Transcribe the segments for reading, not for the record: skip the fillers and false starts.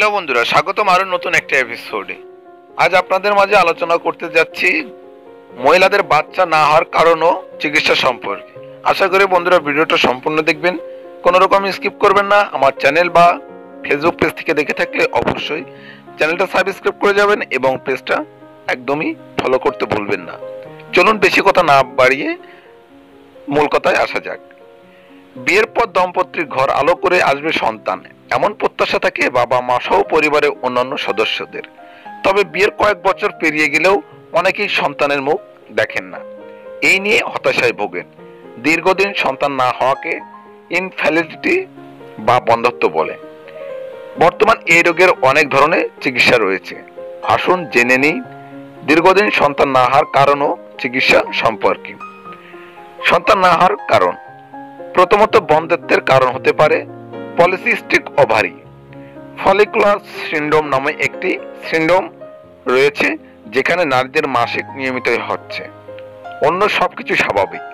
Hello বন্ধুরা, স্বাগতম আরো নতুন একটা এপিসোডে। আজ আপনাদের মাঝে আলোচনা করতে যাচ্ছি মহিলাদের বাচ্চা না হওয়ার কারণ ও চিকিৎসা সম্পর্কে। আশা করি বন্ধুরা ভিডিওটা সম্পূর্ণ দেখবেন, কোনো রকম স্কিপ করবেন না। আমার চ্যানেল বা ফেসবুক পেজ থেকে দেখে থাকলে অবশ্যই চ্যানেলটা সাবস্ক্রাইব করে যাবেন এবং পেজটা একদমই ফলো করতে ভুলবেন না। চলুন বেশি কথা না বাড়িয়ে মূল কথায় আসা যাক। বিয়ের পর দম্পতির ঘর আলো করে আসবে সন্তান, এমন প্রত্যাশা থাকে বাবা মা সহ পরিবারের অন্যান্য সদস্যদের। তবে বিয়ের কয়েক বছর পেরিয়ে গেলেও অনেকেই সন্তানের মুখ দেখেন না। এই নিয়ে হতাশায় ভোগেন। দীর্ঘদিন সন্তান না হওয়াকে ইনফ্যালিডিটি বা বন্ধ্যত্ব বলে। বর্তমান এই রোগের অনেক ধরনের চিকিৎসা রয়েছে। আসুন জেনে নিই দীর্ঘদিন সন্তান না হওয়ার কারণ ও চিকিৎসা সম্পর্কে। সন্তান না হওয়ার কারণ, প্রথমত বন্ধ্যত্বের কারণ হতে পারে পলিসিস্টিক ওভারি। ফলিকুলার সিন্ড্রোম নামে একটি সিন্ড্রোম রয়েছে, যেখানে নারীদের মাসিক নিয়মিত হচ্ছে, অন্য সবকিছু স্বাভাবিক,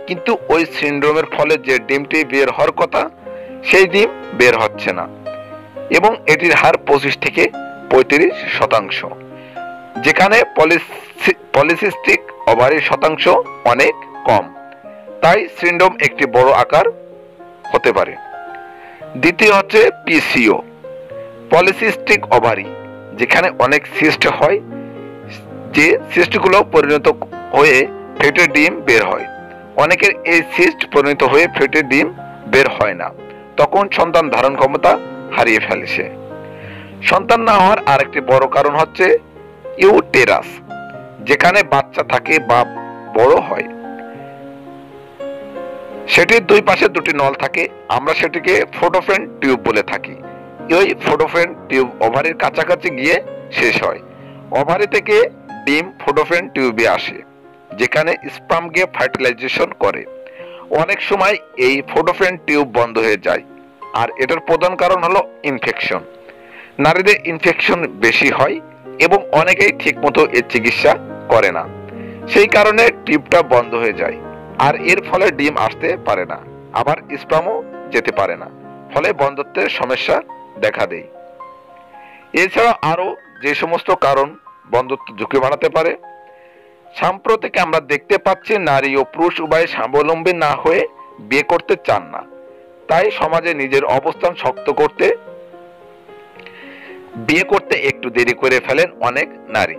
কিন্তু ওই সিন্ড্রোমের ফলে যে ডিমটি বের হওয়ার কথা সেই ডিম বের হচ্ছে না এবং এটির হার 25 থেকে 35%, যেখানে পলিসিস্টিক ওভারির শতাংশ অনেক কম। তাই সিন্ড্রোম একটি বড় আকার হতে পারে। দ্বিতীয় হচ্ছে পিসিও, পলিসিস্টিক ওভারি, যেখানে অনেক সিস্ট হয়, যে সিস্টগুলো পরিণত হয়ে ফেটে ডিম বের হয়। অনেকের এই সিস্ট পরিণত হয়ে ফেটে ডিম বের হয় না, তখন সন্তান ধারণ ক্ষমতা হারিয়ে ফেলেছে। সন্তান না হওয়ার আরেকটি বড় কারণ হচ্ছে ইউটেরাস, যেখানে বাচ্চা থাকে বা বড় হয়। সেটির দুই পাশে দুটি নল থাকে, আমরা সেটিকে ফোটোফেন টিউব বলে থাকি। এই ফোটোফেন টিউব ওভারির কাছাকাছি গিয়ে শেষ হয়। ওভারি থেকে ডিম ফোটোফেন টিউবে আসে, যেখানে স্পার্ম গিয়ে ফার্টিলাইজেশন করে। অনেক সময় এই ফোটোফেন টিউব বন্ধ হয়ে যায়, আর এটার প্রধান কারণ হলো ইনফেকশন। নারীদের ইনফেকশন বেশি হয় এবং অনেকেই ঠিকমতো এর চিকিৎসা করে না, সেই কারণে টিউবটা বন্ধ হয়ে যায়, আর এর ফলে ডিম আসতে পারে না, আবার স্পার্মও যেতে পারে না, ফলে বন্ধ্যত্বের সমস্যা দেখা দেয়। এছাড়া আরো যে সমস্ত কারণ বন্ধ্যত্ব ঝুঁকি বাড়াতে পারে, সাম্প্রতিক আমরা দেখতে পাচ্ছি নারী ও পুরুষ উভয় স্বাবলম্বী না হয়ে বিয়ে করতে চান না। তাই সমাজে নিজের অবস্থান শক্ত করতে বিয়ে করতে একটু দেরি করে ফেলেন অনেক নারী।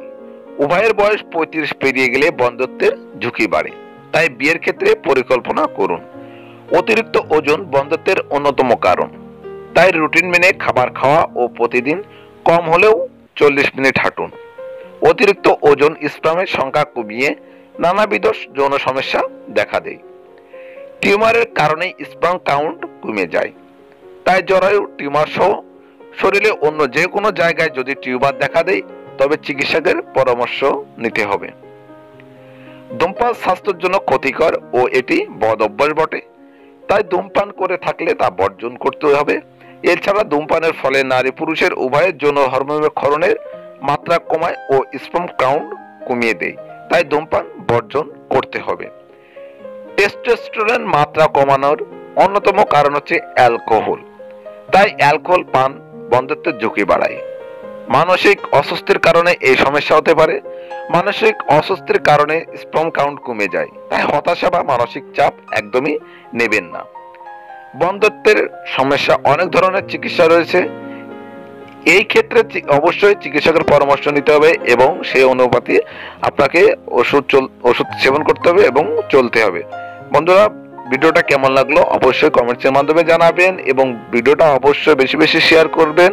উভয়ের বয়স 35 পেরিয়ে গেলে বন্ধ্যত্বের ঝুঁকি বাড়ে, তাই বিয়ের ক্ষেত্রে পরিকল্পনা করুন। অতিরিক্ত ওজন বন্ধ্যত্বের অন্যতম কারণ, তাই রুটিন মেনে খাবার খাওয়া ও প্রতিদিন কম হলেও 40 মিনিট হাঁটুন। অতিরিক্ত ওজন স্পার্মের সংখ্যা কমিয়ে নানাবিধ যৌন সমস্যা দেখা দেয়। টিউমারের কারণে স্পার্ম কাউন্ট কমে যায়, তাই জরায়ু টিউমার সহ শরীরে অন্য যে কোনো জায়গায় যদি টিউমার দেখা দেয় তবে চিকিৎসকের পরামর্শ নিতে হবে। ধূমপান স্বাস্থ্যের জন্য ক্ষতিকর ও এটি বদ অভ্যাস বটে, তাই ধূমপান করে থাকলে তা বর্জন করতে হবে। এছাড়া ধূমপানের ফলে নারী পুরুষের উভয়ের যৌন হরমোনের ক্ষরণের মাত্রা কমায় ও স্পার্ম কাউন্ট কমিয়ে দেয়, তাই ধূমপান বর্জন করতে হবে। টেস্টোস্টেরন মাত্রা কমানোর অন্যতম কারণ হচ্ছে অ্যালকোহল, তাই অ্যালকোহল পান বন্ধ্যত্বের ঝুঁকি বাড়ায়। মানসিক অস্বস্তির কারণে এই সমস্যা হতে পারে। মানসিক অস্বস্তির কারণে স্পার্ম কাউন্ট কমে যায়, তাই হতাশা বা মানসিক চাপ একদমই নেবেন না। বন্ধ্যত্বের সমস্যা অনেক ধরনের চিকিৎসা রয়েছে, এই ক্ষেত্রে অবশ্যই চিকিৎসকের পরামর্শ নিতে হবে এবং সেই অনুপাতে আপনাকে ওষুধ সেবন করতে হবে এবং চলতে হবে। বন্ধুরা, ভিডিওটা কেমন লাগলো অবশ্যই কমেন্টসের মাধ্যমে জানাবেন এবং ভিডিওটা অবশ্যই বেশি বেশি শেয়ার করবেন।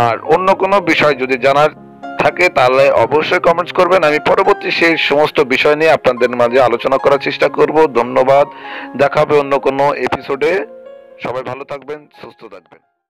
আর অন্য কোনো বিষয় যদি জানার থাকে তাহলে অবশ্যই কমেন্টস করবেন, আমি পরবর্তী সেই সমস্ত বিষয় নিয়ে আপনাদের মাঝে আলোচনা করার চেষ্টা করব। ধন্যবাদ, দেখা হবে অন্য কোনো এপিসোডে। সবাই ভালো থাকবেন, সুস্থ থাকবেন।